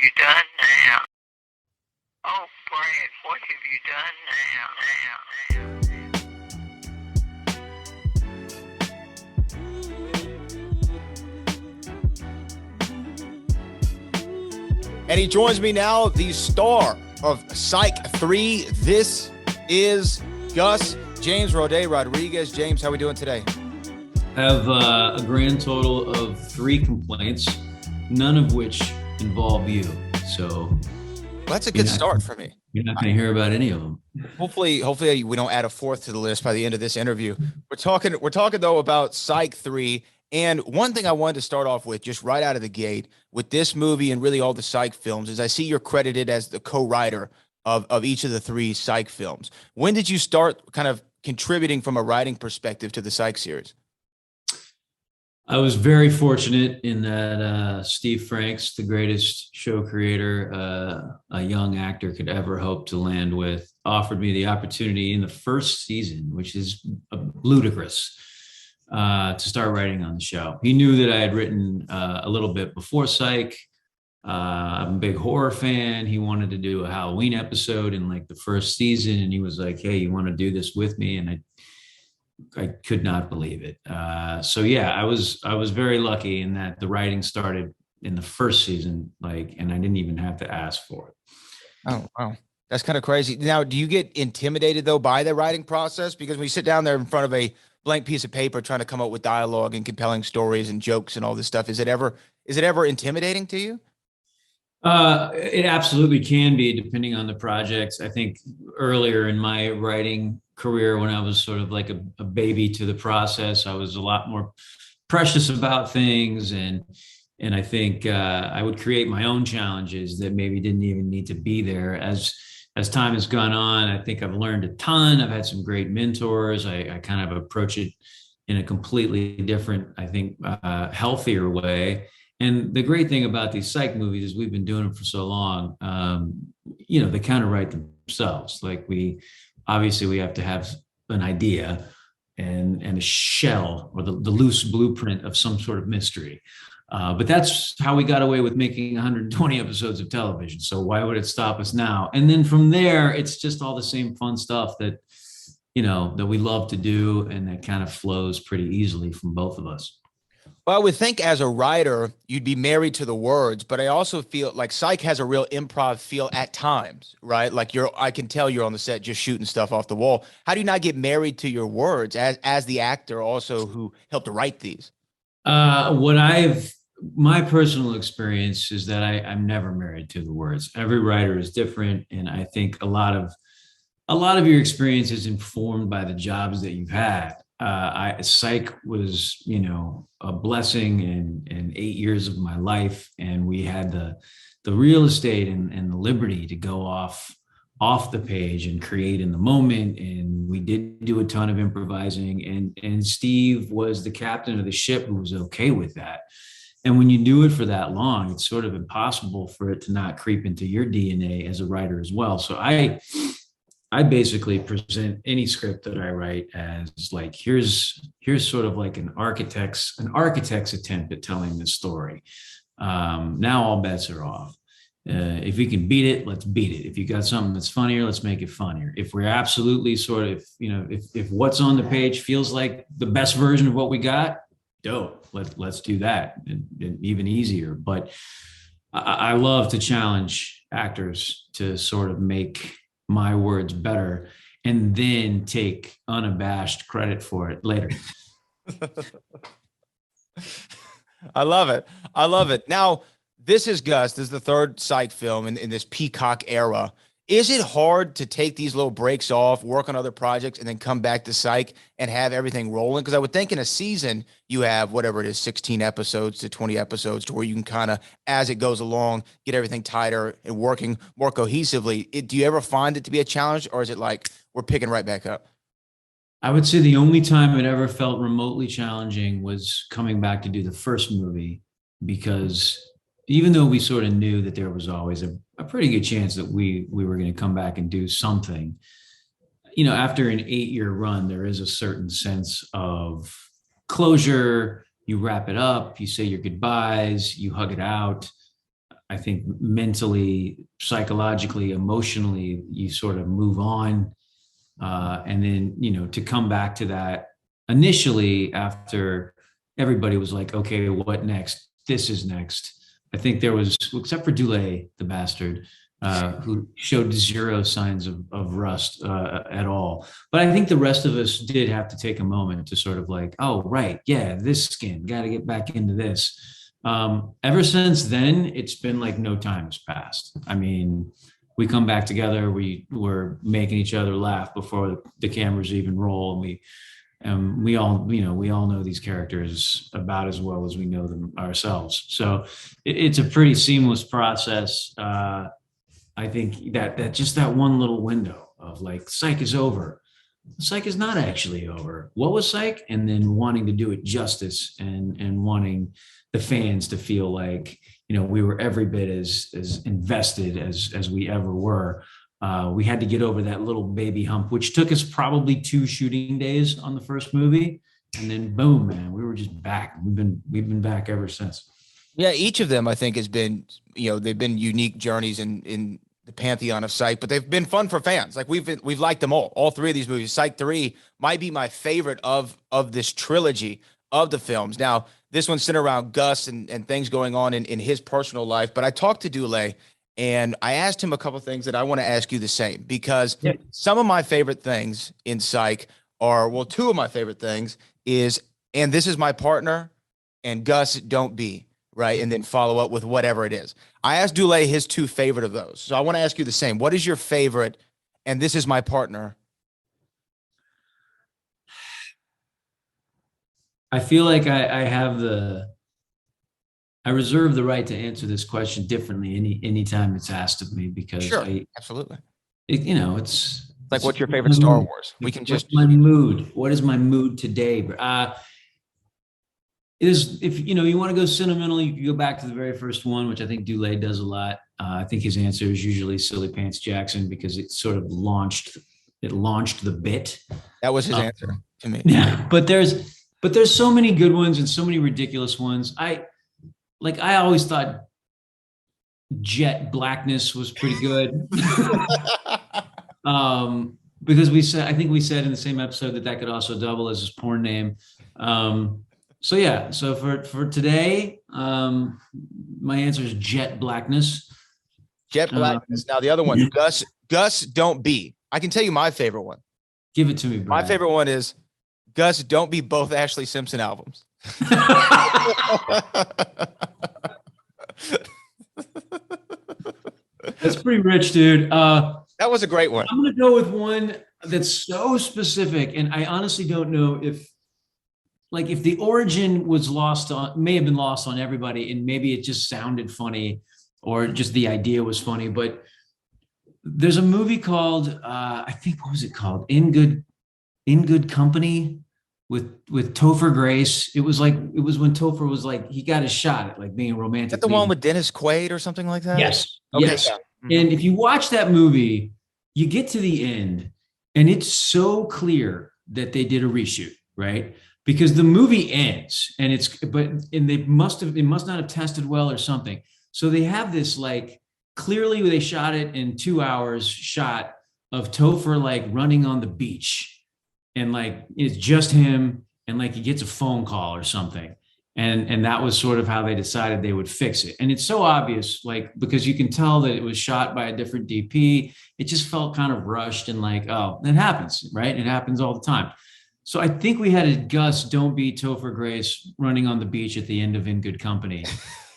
you done now? Oh, Brad, what have you done now? And he joins me now, the star of Psych 3. This is Gus, James Roday Rodriguez. James, how are we doing today? I have a grand total of 3 complaints, none of which involve you. So that's a good start for me. You're not going to hear about any of them. Hopefully we don't add a 4th to the list by the end of this interview. We're talking though about Psych 3. And one thing I wanted to start off with, just right out of the gate, with this movie and really all the Psych films, is I see you're credited as the co-writer of each of the 3 Psych films. When did you start kind of contributing from a writing perspective to the Psych series? I was very fortunate in that Steve Franks, the greatest show creator a young actor could ever hope to land with, offered me the opportunity in the first season, which is ludicrous, to start writing on the show. He knew that I had written a little bit before Psych. I'm a big horror fan. He wanted to do a Halloween episode in like the first season, and he was like, "Hey, you want to do this with me?" And I could not believe it. So yeah, I was very lucky in that the writing started in the first season, and I didn't even have to ask for it. Oh, wow. That's kind of crazy. Now, do you get intimidated though by the writing process? Because when you sit down there in front of a blank piece of paper trying to come up with dialogue and compelling stories and jokes and all this stuff, is it ever intimidating to you? It absolutely can be, depending on the projects. I think earlier in my writing career, when I was sort of like a baby to the process, I was a lot more precious about things, and I think I would create my own challenges that maybe didn't even need to be there. As time has gone on, I think I've learned a ton. I've had some great mentors. I kind of approach it in a completely different, I think, healthier way. And the great thing about these Psych movies is we've been doing them for so long. They kind of write themselves. Like we have to have an idea and a shell or the loose blueprint of some sort of mystery. But that's how we got away with making 120 episodes of television. So why would it stop us now? And then from there, it's just all the same fun stuff that we love to do, and that kind of flows pretty easily from both of us. Well, I would think as a writer, you'd be married to the words, but I also feel like Psych has a real improv feel at times, right? Like I can tell you're on the set just shooting stuff off the wall. How do you not get married to your words as the actor also who helped to write these? My personal experience is that I'm never married to the words. Every writer is different. And I think a lot of your experience is informed by the jobs that you've had. Psych was, a blessing and 8 years of my life. And we had the real estate and the liberty to go off the page and create in the moment. And we did do a ton of improvising, and Steve was the captain of the ship who was okay with that. And when you do it for that long, it's sort of impossible for it to not creep into your DNA as a writer as well. So I basically present any script that I write as like, here's sort of like an architect's attempt at telling the story. Now all bets are off. If we can beat it, let's beat it. If you got something that's funnier, let's make it funnier. If we're absolutely sort of, if what's on the page feels like the best version of what we got, dope. Let's do that, and even easier. But I love to challenge actors to sort of make my words better and then take unabashed credit for it later. I love it. Now, this is Gus. This is the 3rd Psych film in this Peacock era. Is it hard to take these little breaks off, work on other projects, and then come back to Psych and have everything rolling? Because I would think in a season, you have whatever it is, 16 episodes to 20 episodes, to where you can kind of, as it goes along, get everything tighter and working more cohesively. Do you ever find it to be a challenge, or is it like we're picking right back up? I would say the only time it ever felt remotely challenging was coming back to do the first movie, because even though we sort of knew that there was always a pretty good chance that we were going to come back and do something, after an 8-year run, there is a certain sense of closure. You wrap it up, you say your goodbyes, you hug it out. I think mentally, psychologically, emotionally, you sort of move on. And then, to come back to that initially after everybody was like, okay, what next? This is next. I think there was, except for Dulé, the bastard, who showed zero signs of rust at all. But I think the rest of us did have to take a moment to sort of like, oh, right, yeah, this skin, got to get back into this. Ever since then, it's been like no time has passed. I mean, we come back together, we're making each other laugh before the cameras even roll, and we all know these characters about as well as we know them ourselves. So it's a pretty seamless process. I think that just that one little window of like, Psych is over. Psych is not actually over. What was Psych? And then wanting to do it justice and wanting the fans to feel like, we were every bit as invested as we ever were. We had to get over that little baby hump, which took us probably 2 shooting days on the first movie. And then boom, man, we were just back. We've been back ever since. Yeah, each of them I think has been, they've been unique journeys in the pantheon of Psych, but they've been fun for fans. Like we've liked them all 3 of these movies. Psych 3 might be my favorite of this trilogy of the films. Now, this one's centered around Gus and things going on in his personal life. But I talked to Dulé and I asked him a couple of things that I want to ask you the same, because some of my favorite things in Psych are, well, 2 of my favorite things is, and this is my partner, and Gus, don't be, right? And then follow up with whatever it is. I asked Dulé his 2 favorite of those. So I want to ask you the same. What is your favorite, and this is my partner? I feel like I reserve the right to answer this question differently anytime it's asked of me, because sure, absolutely. It's like, what's your favorite Star Wars? We can just, my mood. What is my mood today? If you want to go sentimental, you can go back to the very first one, which I think Dulé does a lot. I think his answer is usually Silly Pants Jackson, because it sort of launched the bit. That was his answer to me. Yeah, but there's so many good ones and so many ridiculous ones. I always thought Jet Blackness was pretty good. Because I think we said in the same episode that could also double as his porn name. So yeah, so for today, my answer is Jet Blackness. Jet Blackness. Now the other one, Gus, don't be. I can tell you my favorite one. Give it to me, Brad. My favorite one is Gus, don't be both Ashley Simpson albums. That's pretty rich, dude. That was a great one. I'm going to go with one that's so specific, and I honestly don't know if the origin was may have been lost on everybody, and maybe it just sounded funny, or just the idea was funny. But there's a movie called, I think, what was it called? In Good Company with Topher Grace. It was when Topher was like, he got his shot at like being romantic. Is that the one with Dennis Quaid or something like that? Yes. Okay. Yes. Yeah. Mm-hmm. And if you watch that movie, you get to the end and it's so clear that they did a reshoot, right? Because the movie ends and it must not have tested well or something. So they have this, like, clearly they shot it in 2 hours shot of Topher like running on the beach, and like it's just him, and like he gets a phone call or something. And that was sort of how they decided they would fix it. And it's so obvious, like, because you can tell that it was shot by a different DP. It just felt kind of rushed and like, oh, it happens, right? It happens all the time. So I think we had a Gus, don't be Topher Grace running on the beach at the end of In Good Company.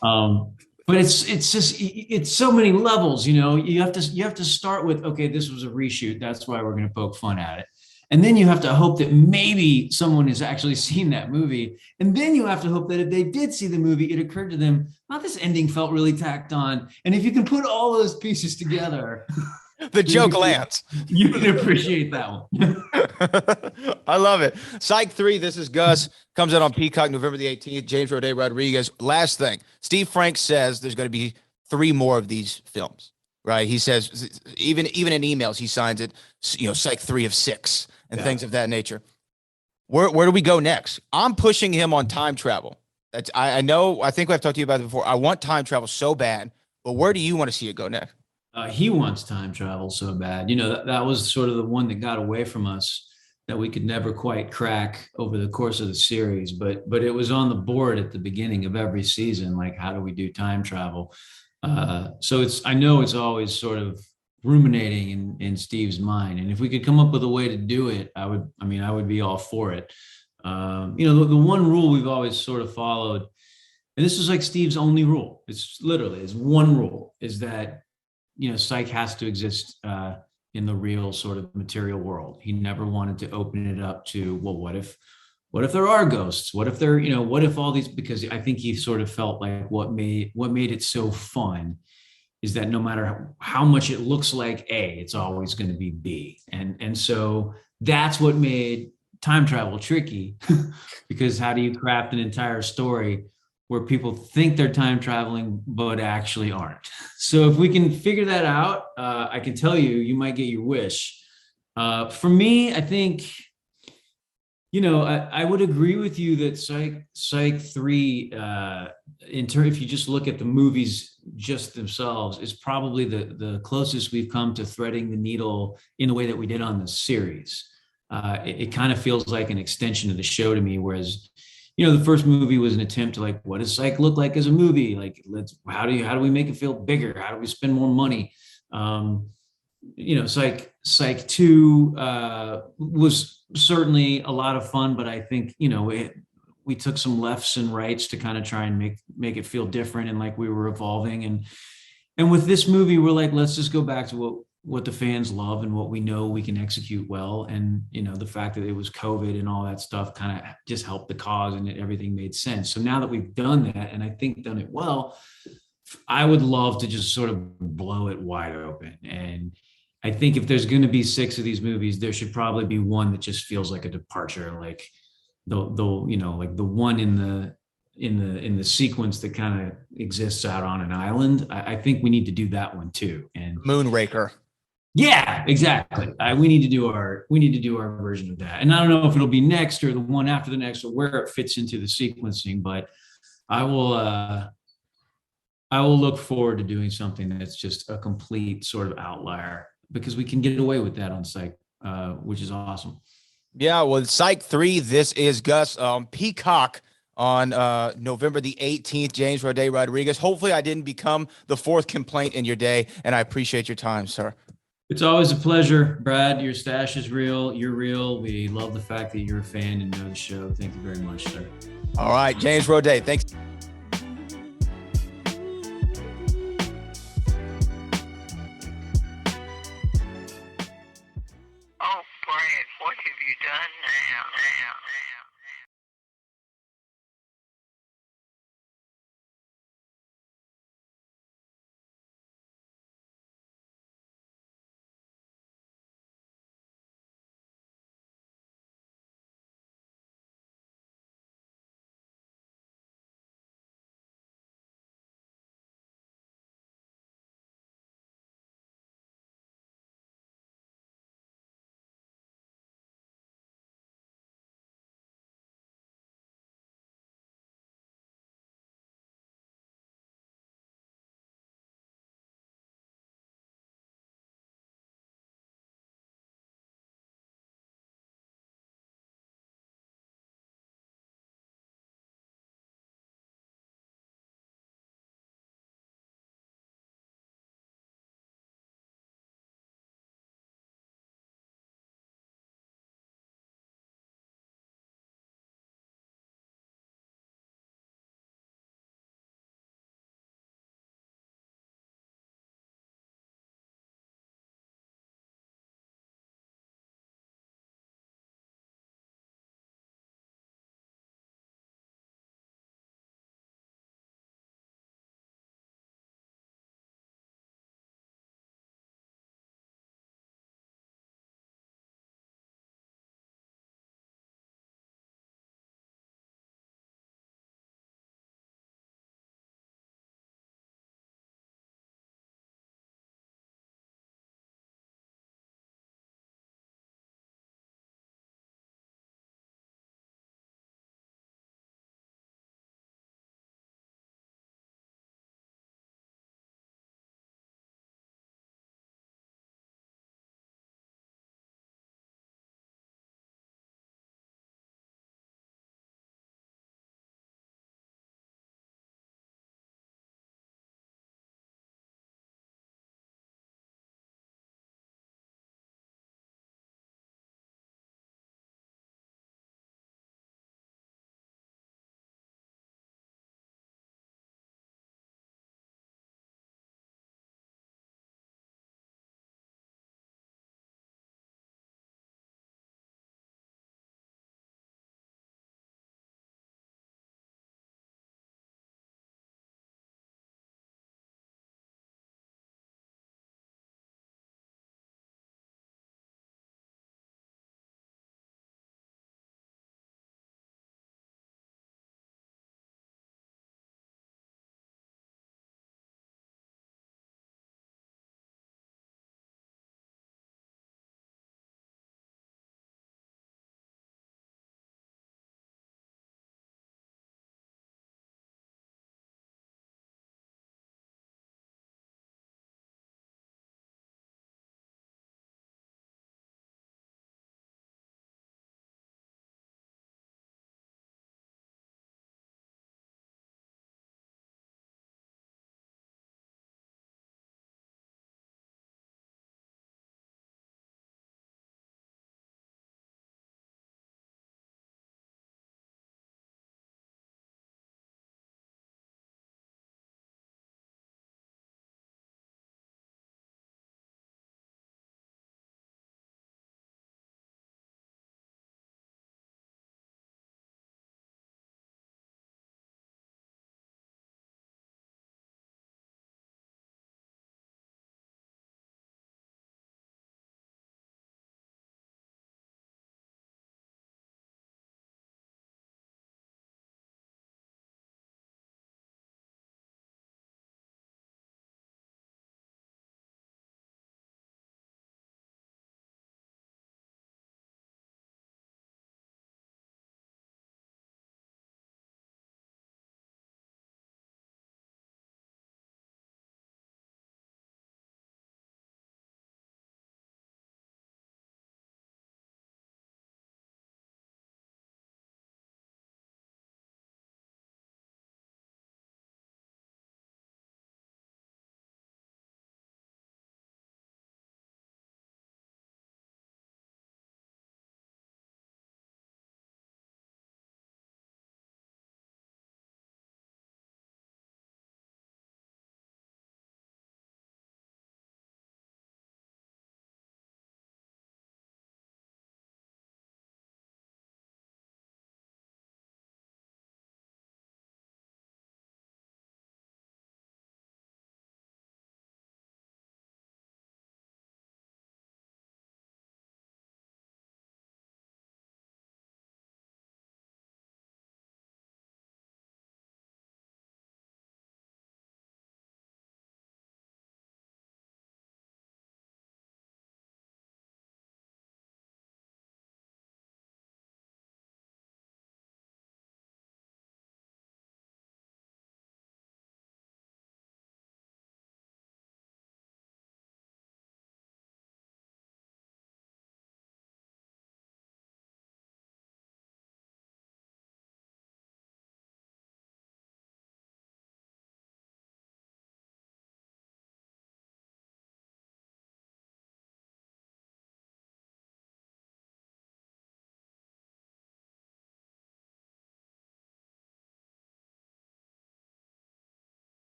But it's so many levels, you have to start with, okay, this was a reshoot. That's why we're going to poke fun at it. And then you have to hope that maybe someone has actually seen that movie. And then you have to hope that if they did see the movie, it occurred to them, oh, this ending felt really tacked on. And if you can put all those pieces together, the joke lands. You can appreciate that one. I love it. Psych 3, This Is Gus, comes out on Peacock November the 18th. James Roday Rodriguez. Last thing, Steve Frank says there's going to be 3 more of these films, right? He says, even in emails, he signs it, Psych 3 of 6 and things of that nature. Where do we go next? I'm pushing him on time travel. I know, I think I've talked to you about it before. I want time travel so bad. But where do you want to see it go next? He wants time travel so bad. That was sort of the one that got away from us, that we could never quite crack over the course of the series. But it was on the board at the beginning of every season. Like, how do we do time travel? So I know it's always sort of ruminating in Steve's mind. And if we could come up with a way to do it, I would be all for it. The one rule we've always sort of followed, and this is like Steve's only rule. It's one rule, is that, Psych has to exist in the real sort of material world. He never wanted to open it up to, well, what if there are ghosts? What if what if all these, because I think he sort of felt like what made it so fun is that no matter how much it looks like A, it's always going to be B. And so that's what made time travel tricky, because how do you craft an entire story where people think they're time traveling, but actually aren't? So if we can figure that out, I can tell you might get your wish. For me, I think, I would agree with you that Psych 3, if you just look at the movies just themselves, is probably the closest we've come to threading the needle in the way that we did on the series. It kind of feels like an extension of the show to me, whereas, the first movie was an attempt to, like, what does Psych look like as a movie? Like, how do we make it feel bigger? How do we spend more money? Psych 2 was certainly a lot of fun, but I think, we took some lefts and rights to kind of try and make it feel different, and like we were evolving. And with this movie, we're like, let's just go back to what the fans love and what we know we can execute well. And, the fact that it was COVID and all that stuff kind of just helped the cause, and everything made sense. So now that we've done that, and I think done it well, I would love to just sort of blow it wide open. And I think if there's going to be 6 of these movies, there should probably be one that just feels like a departure, like like the one in the sequence that kind of exists out on an island. I think we need to do that one too. And Moonraker. Yeah, exactly. We need to do our version of that. And I don't know if it'll be next or the one after the next or where it fits into the sequencing, but I will look forward to doing something that's just a complete sort of outlier, because we can get away with that on Psych, which is awesome. Yeah, well, Psych 3, This Is Gus, Peacock on November the 18th, James Roday Rodriguez. Hopefully I didn't become the 4th complaint in your day, and I appreciate your time, sir. It's always a pleasure, Brad. Your stash is real. You're real. We love the fact that you're a fan and know the show. Thank you very much, sir. All right, James Roday, thanks.